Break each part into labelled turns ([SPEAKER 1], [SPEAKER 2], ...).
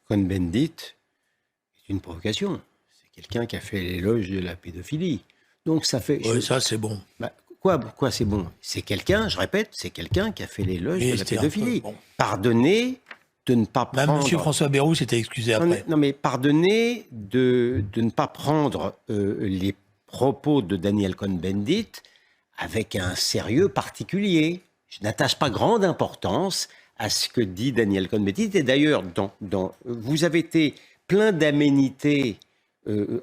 [SPEAKER 1] Cohn-Bendit est une provocation. C'est quelqu'un qui a fait l'éloge de la pédophilie. Donc ça fait...
[SPEAKER 2] Oui, ça c'est bon.
[SPEAKER 1] Bah, quoi c'est bon? C'est quelqu'un, je répète, c'est quelqu'un qui a fait l'éloge de la pédophilie. Bon. Pardonnez de ne pas prendre...
[SPEAKER 2] Même M. François Bayrou s'était excusé après.
[SPEAKER 1] Non, mais pardonnez de ne pas prendre les propos de Daniel Cohn-Bendit avec un sérieux particulier. Je n'attache pas grande importance à ce que dit Daniel Cohn-Bendit. Et d'ailleurs, vous avez été plein d'aménité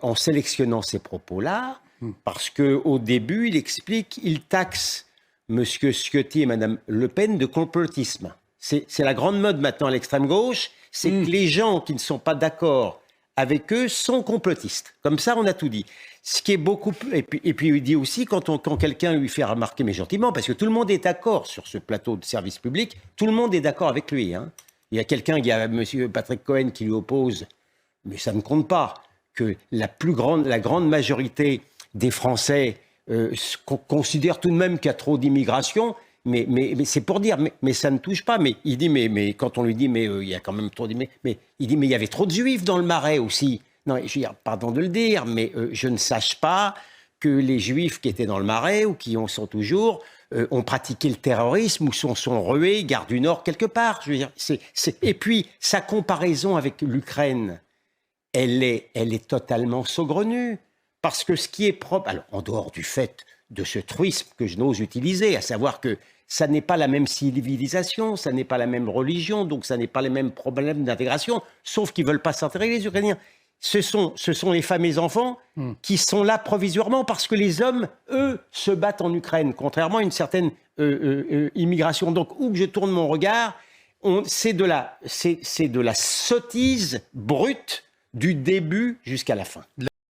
[SPEAKER 1] en sélectionnant ces propos-là, parce qu'au début, il taxe M. Ciotti et Mme Le Pen de complotisme. C'est la grande mode maintenant à l'extrême gauche, c'est que les gens qui ne sont pas d'accord avec eux sont complotistes. Comme ça, on a tout dit. Ce qui est beaucoup plus... Et puis il dit aussi, quand quelqu'un lui fait remarquer, mais gentiment, parce que tout le monde est d'accord sur ce plateau de service public, tout le monde est d'accord avec lui. Hein. Il y a M. Patrick Cohen qui lui oppose, mais ça ne compte pas, que la grande majorité des Français considèrent tout de même qu'il y a trop d'immigration, mais c'est pour dire, mais ça ne touche pas. Mais il dit, mais quand on lui dit, mais il y a quand même trop d'immigration, mais il dit, mais il y avait trop de Juifs dans le Marais aussi. Non, je veux dire, pardon de le dire, mais je ne sache pas que les Juifs qui étaient dans le Marais ou qui en sont toujours ont pratiqué le terrorisme ou sont rués, gare du Nord quelque part. Je veux dire, Et puis sa comparaison avec l'Ukraine, elle est totalement saugrenue. Parce que ce qui est propre, alors en dehors du fait de ce truisme que je n'ose utiliser, à savoir que ça n'est pas la même civilisation, ça n'est pas la même religion, donc ça n'est pas les mêmes problèmes d'intégration, sauf qu'ils ne veulent pas s'intégrer, les Ukrainiens. Ce sont les femmes et les enfants qui sont là provisoirement parce que les hommes, eux, se battent en Ukraine, contrairement à une certaine immigration. Donc, où que je tourne mon regard, c'est de la sottise brute du début jusqu'à la fin.